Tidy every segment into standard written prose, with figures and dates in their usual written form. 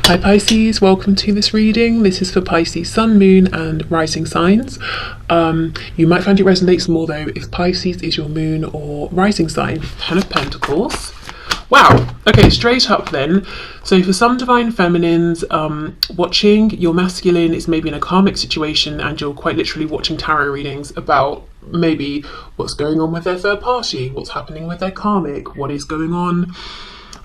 Hi Pisces, welcome to this reading. This is for Pisces Sun, Moon and Rising signs. You might find it resonates more though if Pisces is your moon or rising sign. Ten of Pentacles. Wow, okay, straight up then. So for some divine feminines watching, your masculine is maybe in a karmic situation and you're quite literally watching tarot readings about maybe what's going on with their third party, what's happening with their karmic, what is going on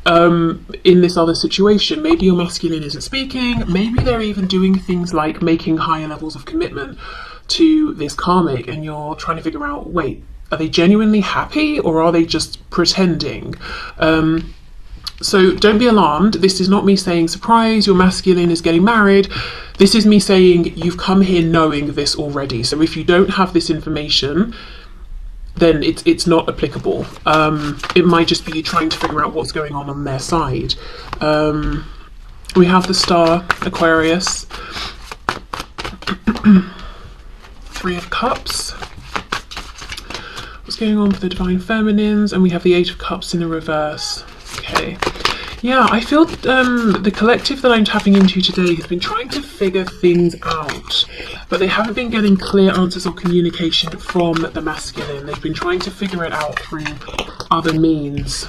in this other situation. Maybe your masculine isn't speaking, maybe they're even doing things like making higher levels of commitment to this karmic and you're trying to figure out, wait, are they genuinely happy or are they just pretending? So don't be alarmed. This is not me saying surprise, your masculine is getting married. This is me saying you've come here knowing this already. So if you don't have this information, then it's not applicable. It might just be trying to figure out what's going on their side. We have the star, Aquarius, Three of Cups. What's going on for the divine feminines? And we have the Eight of Cups in the reverse. Okay. Yeah, I feel the collective that I'm tapping into today has been trying to figure things out, but they haven't been getting clear answers or communication from the masculine. They've been trying to figure it out through other means.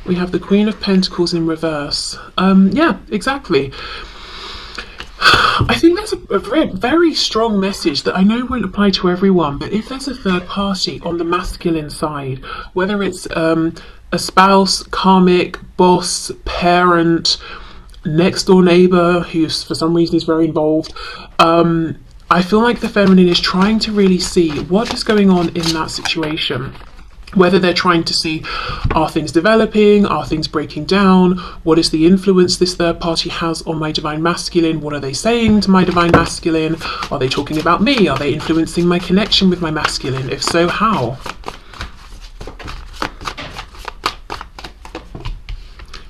We have the Queen of Pentacles in reverse. Yeah, exactly. I think that's a very strong message that I know won't apply to everyone, but if there's a third party on the masculine side, whether it's a spouse, karmic, boss, parent, next door neighbor who for some reason is very involved, I feel like the feminine is trying to really see what is going on in that situation. Whether they're trying to see, are things developing, are things breaking down, what is the influence this third party has on my divine masculine, what are they saying to my divine masculine, are they talking about me, are they influencing my connection with my masculine, if so, how?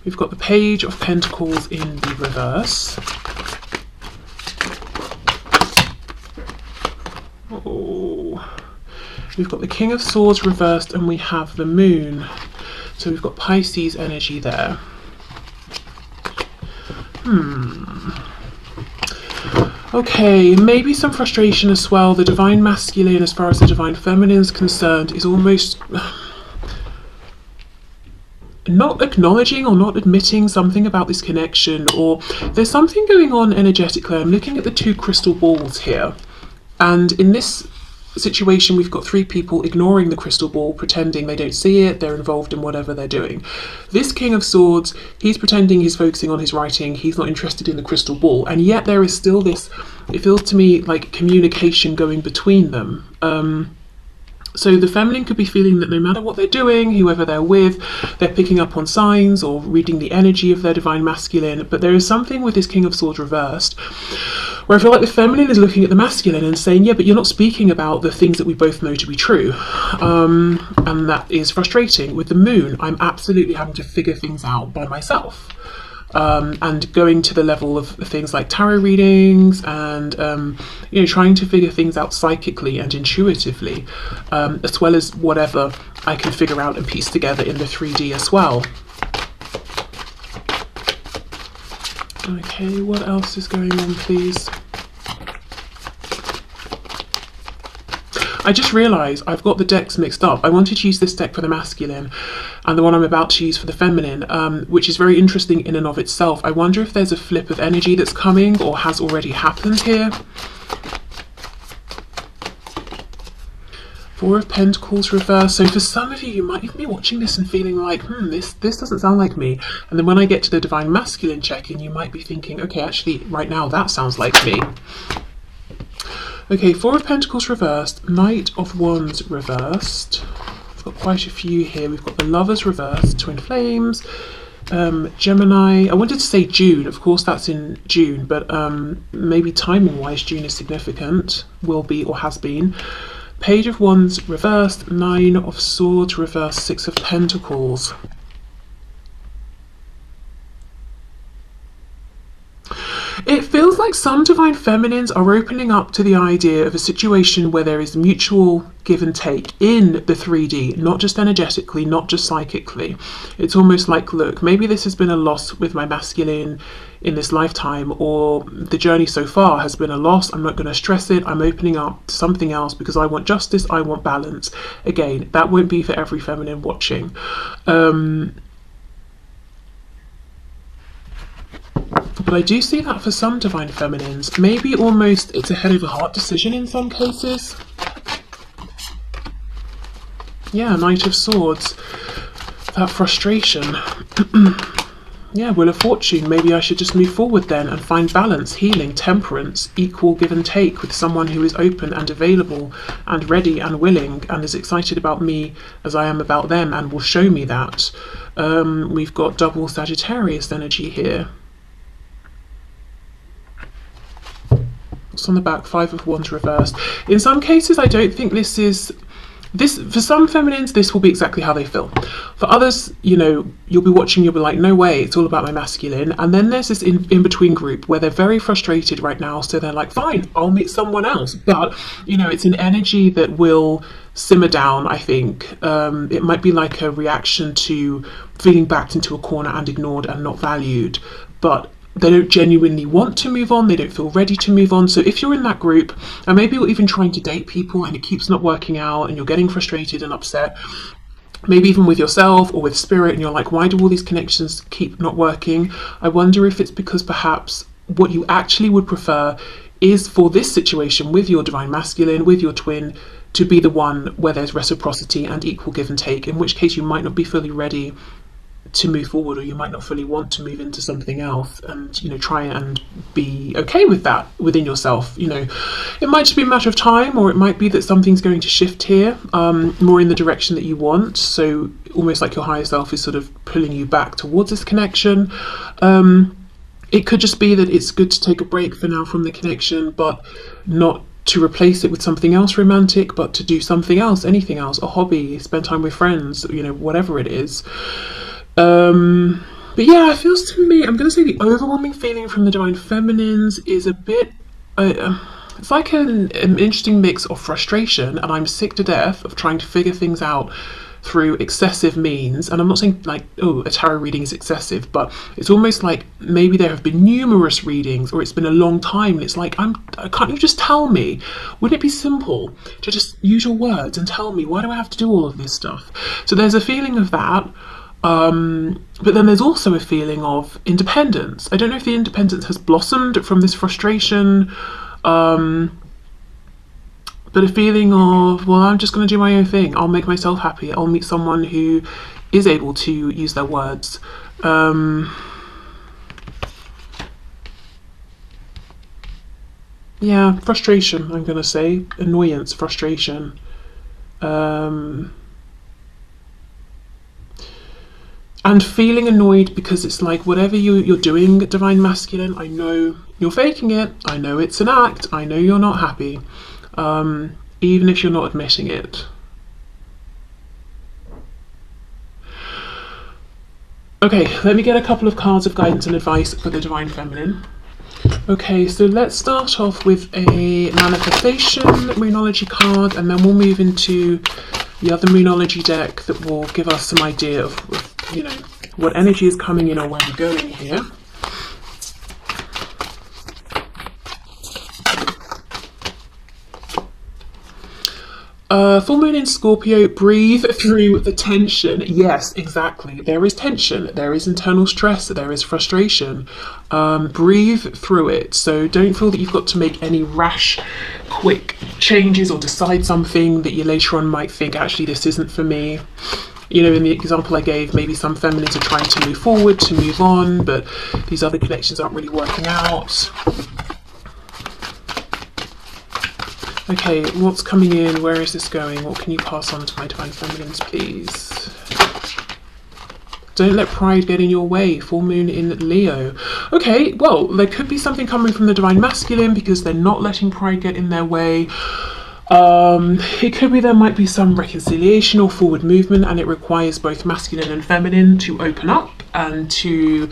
We've got the Page of Pentacles in the reverse. Oh. We've got the King of Swords reversed and we have the Moon. So we've got Pisces energy there. Okay, maybe some frustration as well. The divine masculine, as far as the divine feminine is concerned, is almost not acknowledging or not admitting something about this connection, or there's something going on energetically. I'm looking at the two crystal balls here, and in this situation we've got three people ignoring the crystal ball, pretending they don't see it, they're involved in whatever they're doing. This King of Swords, he's pretending he's focusing on his writing, he's not interested in the crystal ball, and yet there is still this, it feels to me like communication going between them. So the feminine could be feeling that no matter what they're doing, whoever they're with, they're picking up on signs or reading the energy of their divine masculine. But there is something with this King of Swords reversed where I feel like the feminine is looking at the masculine and saying, yeah, but you're not speaking about the things that we both know to be true. And that is frustrating. With the Moon, I'm absolutely having to figure things out by myself. And going to the level of things like tarot readings and trying to figure things out psychically and intuitively, as well as whatever I can figure out and piece together in the 3D as well. Okay, what else is going on, please? I just realised I've got the decks mixed up. I wanted to use this deck for the masculine and the one I'm about to use for the feminine, which is very interesting in and of itself. I wonder if there's a flip of energy that's coming or has already happened here. Four of Pentacles reversed. So for some of you, you might even be watching this and feeling like, this doesn't sound like me. And then when I get to the divine masculine check-in, you might be thinking, okay, actually, right now that sounds like me. Okay, Four of Pentacles reversed, Knight of Wands reversed. We've got quite a few here. We've got the Lovers reversed, Twin Flames, Gemini. I wanted to say June, of course that's in June, but maybe timing-wise June is significant, will be or has been. Page of Wands reversed, Nine of Swords reversed, Six of Pentacles. It feels like some divine feminines are opening up to the idea of a situation where there is mutual give and take in the 3D, not just energetically, not just psychically. It's almost like, look, maybe this has been a loss with my masculine in this lifetime, or the journey so far has been a loss. I'm not going to stress it. I'm opening up to something else because I want justice, I want balance. Again, that won't be for every feminine watching. But I do see that for some divine feminines. Maybe almost it's a head over heart decision in some cases. Yeah, Knight of Swords. That frustration. Yeah, Wheel of Fortune. Maybe I should just move forward then and find balance, healing, temperance, equal give and take with someone who is open and available and ready and willing and as excited about me as I am about them and will show me that. We've got double Sagittarius energy here. What's on the back? Five of Wands reversed. In some cases, I don't think this is... for some feminines, this will be exactly how they feel. For others, you know, you'll be watching, you'll be like, no way, it's all about my masculine. And then there's this in-between group where they're very frustrated right now. So they're like, fine, I'll meet someone else. But, you know, it's an energy that will simmer down, I think. It might be like a reaction to feeling backed into a corner and ignored and not valued. But they don't genuinely want to move on, they don't feel ready to move on. So if you're in that group, and maybe you're even trying to date people and it keeps not working out and you're getting frustrated and upset, maybe even with yourself or with spirit, and you're like, why do all these connections keep not working? I wonder if it's because perhaps what you actually would prefer is for this situation with your divine masculine, with your twin, to be the one where there's reciprocity and equal give and take, in which case you might not be fully ready to move forward, or you might not fully want to move into something else, and, you know, try and be okay with that within yourself. You know, it might just be a matter of time, or it might be that something's going to shift here more in the direction that you want, so almost like your higher self is sort of pulling you back towards this connection. It could just be that it's good to take a break for now from the connection, but not to replace it with something else romantic, but to do something else, anything else, a hobby, spend time with friends, you know, whatever it is. But yeah, it feels to me, I'm going to say the overwhelming feeling from the divine feminines is a bit, it's like an interesting mix of frustration, and I'm sick to death of trying to figure things out through excessive means. And I'm not saying like, oh, a tarot reading is excessive, but it's almost like maybe there have been numerous readings, or it's been a long time, and it's like, can't you just tell me? Wouldn't it be simple to just use your words and tell me? Why do I have to do all of this stuff? So there's a feeling of that. But then there's also a feeling of independence. I don't know if the independence has blossomed from this frustration, but a feeling of, well, I'm just going to do my own thing. I'll make myself happy. I'll meet someone who is able to use their words. Yeah, frustration, I'm going to say. Annoyance, frustration. And feeling annoyed because it's like, whatever you're doing, divine masculine, I know you're faking it. I know it's an act. I know you're not happy, even if you're not admitting it. Okay, let me get a couple of cards of guidance and advice for the divine feminine. Okay, so let's start off with a manifestation Moonology card, and then we'll move into the other Moonology deck that will give us some idea of, you know, what energy is coming in or where we're going here. Full moon in Scorpio, breathe through the tension. Yes, exactly. There is tension, there is internal stress, there is frustration. Breathe through it. So don't feel that you've got to make any rash, quick changes or decide something that you later on might think, actually, this isn't for me. You know, in the example I gave, maybe some feminines are trying to move forward, to move on, but these other connections aren't really working out. Okay, what's coming in? Where is this going? What can you pass on to my divine feminines, please? Don't let pride get in your way. Full moon in Leo. Okay, well, there could be something coming from the divine masculine because they're not letting pride get in their way. It could be there might be some reconciliation or forward movement, and it requires both masculine and feminine to open up and to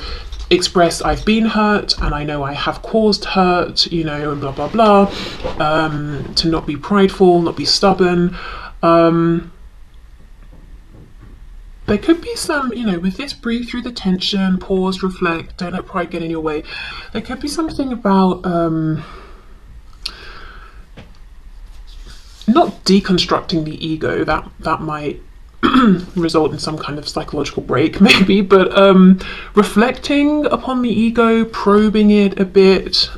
express I've been hurt and I know I have caused hurt, you know, and blah blah blah, to not be prideful, not be stubborn. There could be some, you know, with this, breathe through the tension, pause, reflect, don't let pride get in your way. There could be something about not deconstructing the ego, that might result in some kind of psychological break maybe, but reflecting upon the ego, probing it a bit.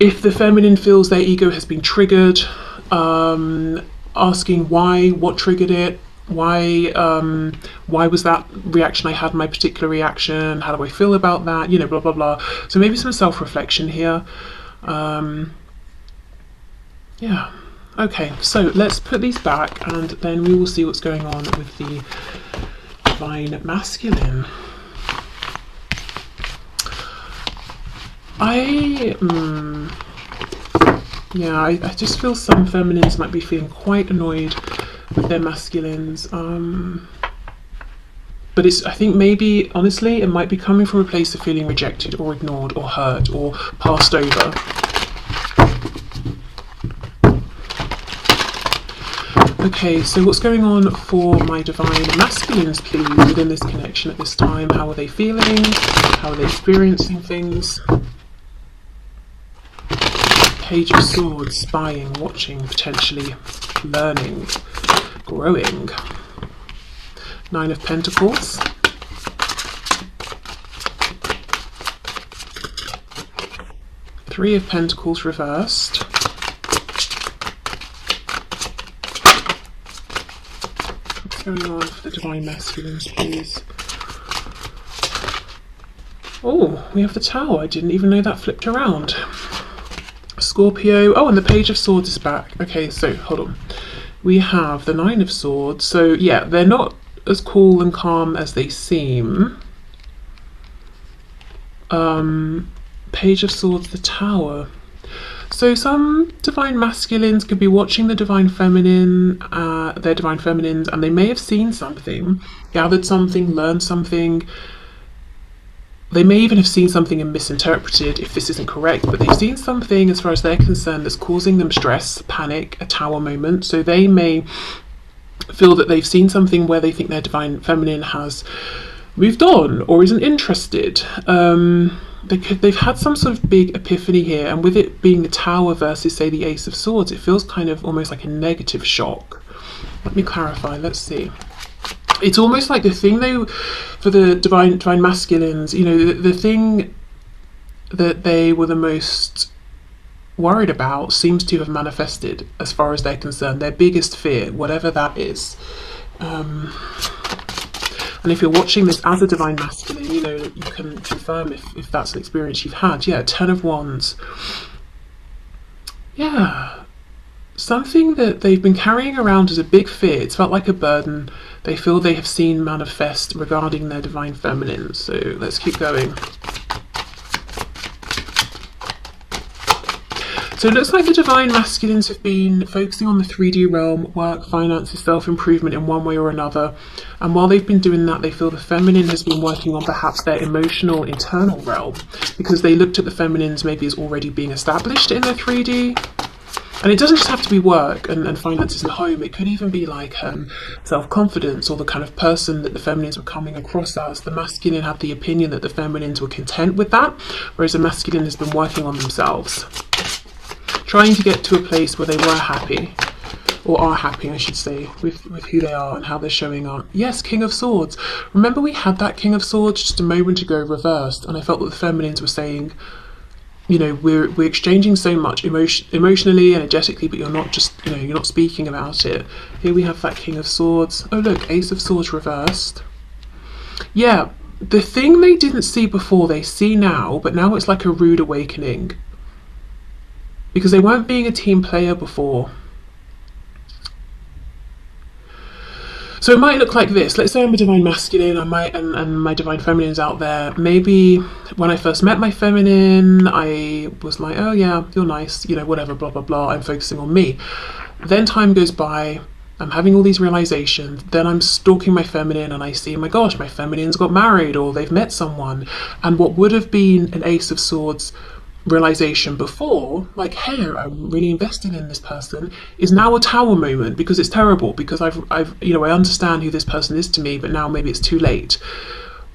If the feminine feels their ego has been triggered, asking why, what triggered it, why was that reaction I had, my particular reaction, how do I feel about that, you know, blah blah blah. So maybe some self-reflection here. Yeah, okay, so let's put these back and then we will see what's going on with the divine masculine. I just feel some feminines might be feeling quite annoyed with their masculines. But I think maybe, honestly, it might be coming from a place of feeling rejected or ignored or hurt or passed over. Okay, so what's going on for my divine masculines, please, within this connection at this time? How are they feeling? How are they experiencing things? Page of Swords, spying, watching, potentially learning, growing. Nine of Pentacles. Three of Pentacles reversed. What's going on for the divine masculines, please? Oh, we have the Tower. I didn't even know that flipped around. Scorpio. Oh, and the Page of Swords is back. Okay, so hold on. We have the Nine of Swords. So yeah, they're not as cool and calm as they seem. Page of Swords, the Tower. So some divine masculines could be watching the divine feminine, their divine feminines, and they may have seen something, gathered something, learned something. They may even have seen something and misinterpreted if this isn't correct, but they've seen something as far as they're concerned that's causing them stress, panic, a Tower moment. So they may feel that they've seen something where they think their divine feminine has moved on or isn't interested. They've had some sort of big epiphany here, and with it being the Tower versus, say, the Ace of Swords, it feels kind of almost like a negative shock. Let me clarify, let's see. It's almost like the thing for the divine masculines, you know, the thing that they were the most worried about seems to have manifested as far as they're concerned. Their biggest fear, whatever that is. And if you're watching this as a divine masculine, you know, you can confirm if that's an experience you've had. Yeah, Ten of Wands. Yeah. Something that they've been carrying around as a big fear. It's felt like a burden. They feel they have seen manifest regarding their divine feminine. So let's keep going. So it looks like the divine masculines have been focusing on the 3D realm, work, finances, self-improvement in one way or another. And while they've been doing that, they feel the feminine has been working on perhaps their emotional internal realm, because they looked at the feminines maybe as already being established in their 3D. And it doesn't just have to be work and finances and home. It could even be like self-confidence, or the kind of person that the feminines were coming across as. The masculine had the opinion that the feminines were content with that, whereas the masculine has been working on themselves, trying to get to a place where they were happy, or are happy, I should say, with who they are and how they're showing up. Yes, King of Swords. Remember we had that King of Swords just a moment ago reversed, and I felt that the feminines were saying, you know, we're exchanging so much emotionally, energetically, but you're not just, you know, you're not speaking about it. Here we have that King of Swords. Oh look, Ace of Swords reversed. Yeah, the thing they didn't see before, they see now, but now it's like a rude awakening. Because they weren't being a team player before. So it might look like this. Let's say I'm a divine masculine, and my divine feminine's out there. Maybe when I first met my feminine, I was like, oh yeah, you're nice, you know, whatever, blah, blah, blah. I'm focusing on me. Then time goes by, I'm having all these realizations, then I'm stalking my feminine and I see, oh my gosh, my feminine's got married or they've met someone. And what would have been an Ace of Swords realization before, like, hey, I'm really invested in this person, is now a Tower moment, because it's terrible, because I've I understand who this person is to me, but now maybe it's too late.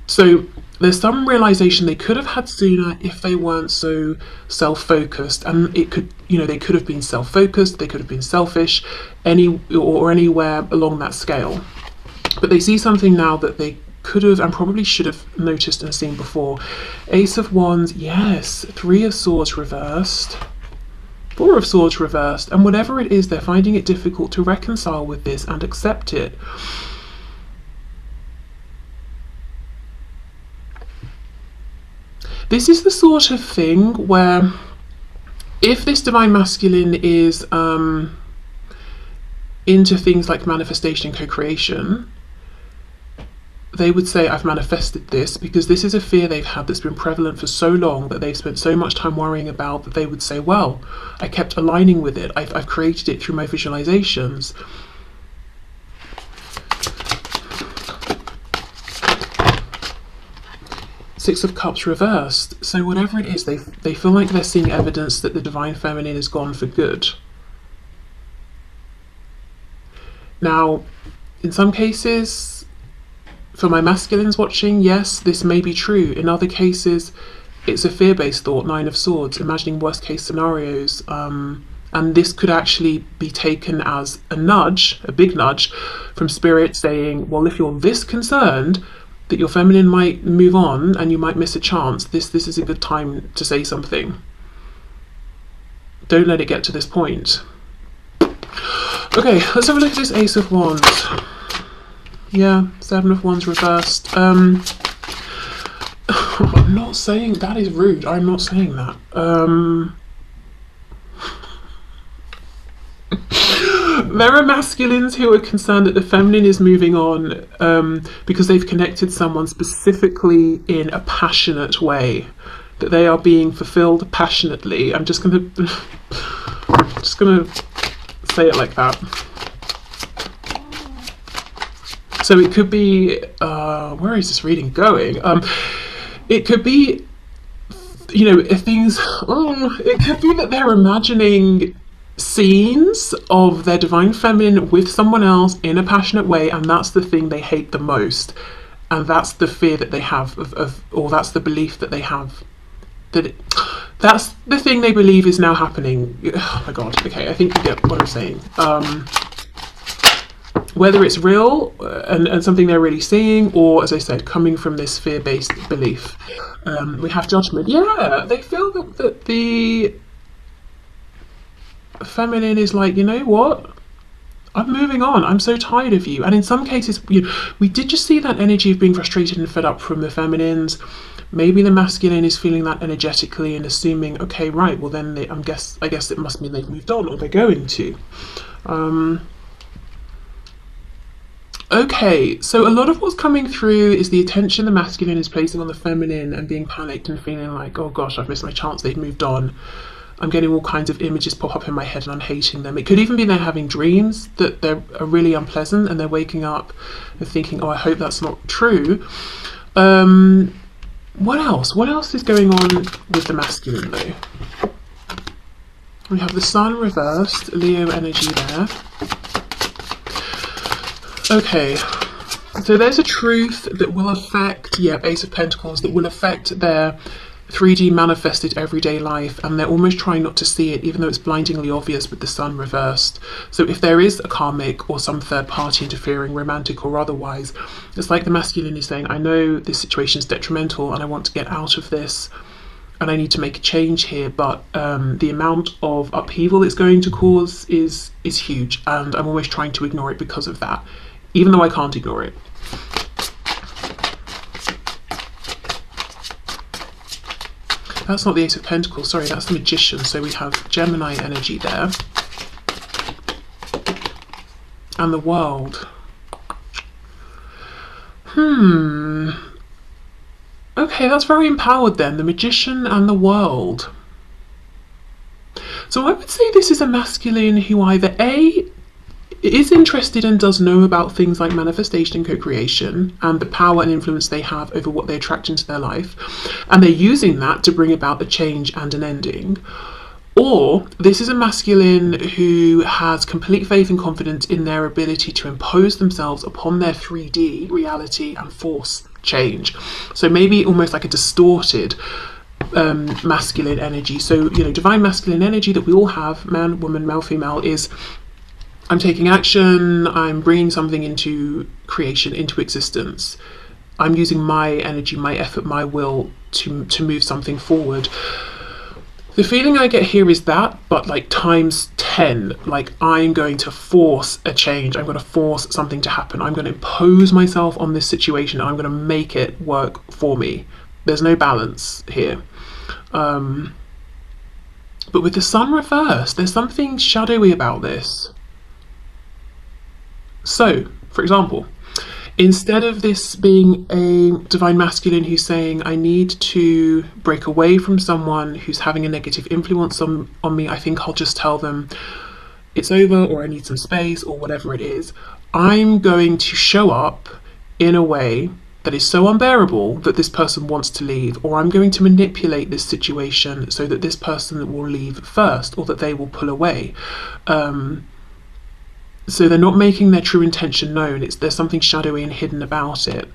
So there's some realization they could have had sooner if they weren't so self-focused, and it could, they could have been self-focused, they could have been selfish, anywhere along that scale. But they see something now that they could have and probably should have noticed and seen before. Ace of Wands, yes. 3 of Swords reversed. 4 of Swords reversed. And whatever it is, they're finding it difficult to reconcile with this and accept it. This is the sort of thing where if this divine masculine is into things like manifestation and co-creation, they would say, I've manifested this, because this is a fear they've had that's been prevalent for so long, that they've spent so much time worrying about, that they would say, well, I kept aligning with it. I've created it through my visualizations. Six of Cups reversed. So whatever it is, they feel like they're seeing evidence that the divine feminine is gone for good. Now, in some cases, for my masculines watching, yes, this may be true. In other cases, it's a fear-based thought, 9 of Swords, imagining worst-case scenarios. And this could actually be taken as a nudge, a big nudge, from Spirit saying, well, if you're this concerned that your feminine might move on and you might miss a chance, this is a good time to say something. Don't let it get to this point. Okay, let's have a look at this Ace of Wands. Yeah, 7 of Wands reversed. I'm not saying that is rude. I'm not saying that. There are masculines who are concerned that the feminine is moving on because they've connected someone specifically in a passionate way, that they are being fulfilled passionately. I'm just gonna say it like that. So it could be, where is this reading going? It could be, things, it could be that they're imagining scenes of their divine feminine with someone else in a passionate way, and that's the thing they hate the most. And that's the fear that they have or that's the belief that they have. That's the thing they believe is now happening. Oh my God, okay, I think you get what I'm saying. Whether it's real and something they're really seeing, or, as I said, coming from this fear-based belief. We have Judgment. Yeah, they feel that the feminine is like, you know what? I'm moving on. I'm so tired of you. And in some cases, we did just see that energy of being frustrated and fed up from the feminines. Maybe the masculine is feeling that energetically and assuming, okay, right, well then I guess it must mean they've moved on, or they're going to. Okay, so a lot of what's coming through is the attention the masculine is placing on the feminine and being panicked and feeling like, oh gosh, I've missed my chance, they've moved on. I'm getting all kinds of images pop up in my head and I'm hating them. It could even be they're having dreams that are really unpleasant, and they're waking up and thinking, oh, I hope that's not true. What else? What else is going on with the masculine though? We have the Sun reversed, Leo energy there. Okay, so there's a truth that will affect, Ace of Pentacles, that will affect their 3D manifested everyday life, and they're almost trying not to see it, even though it's blindingly obvious with the Sun reversed. So if there is a karmic or some third party interfering, romantic or otherwise, it's like the masculine is saying, I know this situation is detrimental and I want to get out of this and I need to make a change here, but the amount of upheaval it's going to cause is huge, and I'm always trying to ignore it because of that, even though I can't ignore it. That's not the Ace of Pentacles, sorry, that's the Magician. So we have Gemini energy there. And the World. Okay, that's very empowered then, the Magician and the World. So I would say this is a masculine who either A, is interested and does know about things like manifestation and co-creation and the power and influence they have over what they attract into their life, and they're using that to bring about a change and an ending. Or this is a masculine who has complete faith and confidence in their ability to impose themselves upon their 3D reality and force change. So maybe almost like a distorted masculine energy. So, you know, divine masculine energy that we all have, man, woman, male, female, is I'm taking action, I'm bringing something into creation, into existence. I'm using my energy, my effort, my will to move something forward. The feeling I get here is that, but like times 10, like I'm going to force a change. I'm going to force something to happen. I'm going to impose myself on this situation. I'm going to make it work for me. There's no balance here. But with the sun reversed, there's something shadowy about this. So, for example, instead of this being a divine masculine who's saying, I need to break away from someone who's having a negative influence on me, I think I'll just tell them it's over, or I need some space, or whatever it is. I'm going to show up in a way that is so unbearable that this person wants to leave, or I'm going to manipulate this situation so that this person will leave first, or that they will pull away. So they're not making their true intention known. There's something shadowy and hidden about it.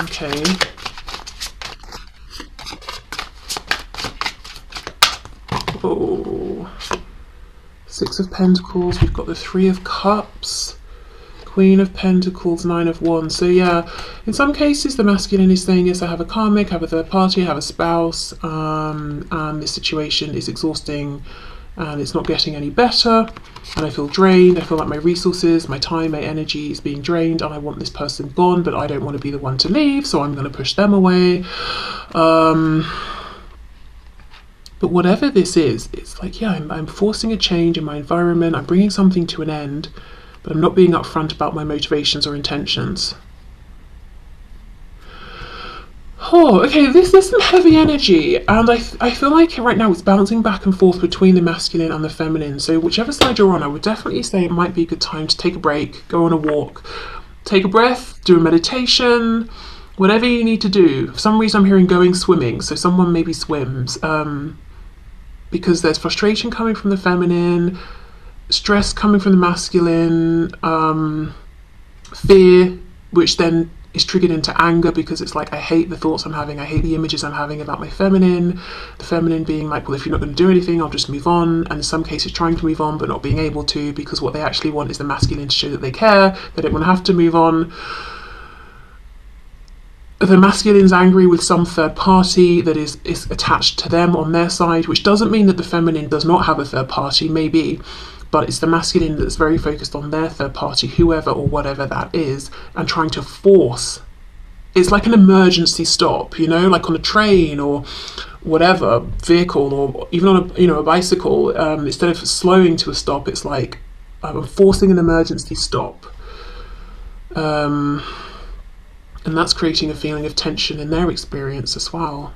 Okay. Oh. Six of Pentacles. We've got the Three of Cups. Queen of Pentacles, Nine of Wands. So yeah, in some cases the masculine is saying, yes, I have a karmic, I have a third party, I have a spouse, and this situation is exhausting and it's not getting any better, and I feel drained. I feel like my resources, my time, my energy is being drained, and I want this person gone, but I don't want to be the one to leave, so I'm going to push them away. But whatever this is, it's like, yeah, I'm forcing a change in my environment, I'm bringing something to an end, but I'm not being upfront about my motivations or intentions. Oh, okay, there's some heavy energy, and I feel like right now it's bouncing back and forth between the masculine and the feminine. So whichever side you're on, I would definitely say it might be a good time to take a break, go on a walk, take a breath, do a meditation, whatever you need to do. For some reason I'm hearing going swimming, so someone maybe swims, because there's frustration coming from the feminine, stress coming from the masculine, fear, which then is triggered into anger because it's like, I hate the thoughts I'm having, I hate the images I'm having about my feminine. The feminine being like, well, if you're not going to do anything, I'll just move on. And in some cases trying to move on but not being able to, because what they actually want is the masculine to show that they care. They don't want to have to move on. The masculine's angry with some third party that is attached to them on their side, which doesn't mean that the feminine does not have a third party, maybe, but it's the masculine that's very focused on their third party, whoever or whatever that is, and trying to force. It's like an emergency stop, you know, like on a train or whatever vehicle, or even on a bicycle. Instead of slowing to a stop, it's like I'm forcing an emergency stop. And that's creating a feeling of tension in their experience as well.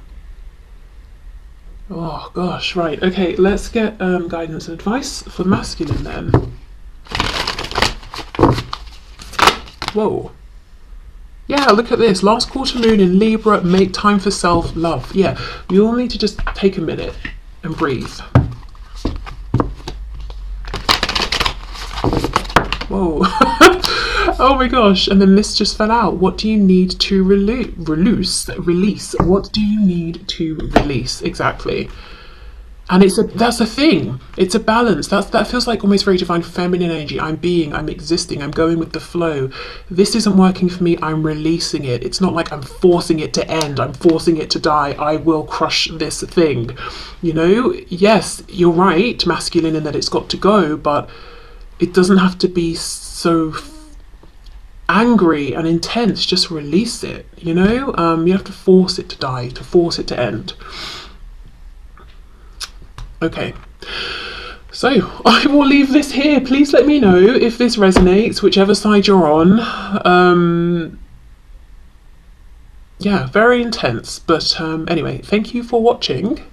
Oh gosh, right, okay, let's get guidance and advice for the masculine then. Whoa. Yeah, look at this. Last quarter moon in Libra, make time for self-love. Yeah, we all need to just take a minute and breathe. Whoa. Oh my gosh, and then this just fell out. What do you need to release? What do you need to release? Exactly. And that's a thing. It's a balance. That feels like almost very divine feminine energy. I'm existing, I'm going with the flow. This isn't working for me, I'm releasing it. It's not like I'm forcing it to end, I'm forcing it to die. I will crush this thing. You know, yes, you're right, masculine, in that it's got to go, but it doesn't have to be so angry and intense. Just release it, you know. You have to force it to die, to force it to end. Okay, so I will leave this here. Please let me know if this resonates, whichever side you're on. Yeah, very intense, but anyway, thank you for watching,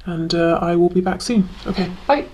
and I will be back soon. Okay, bye.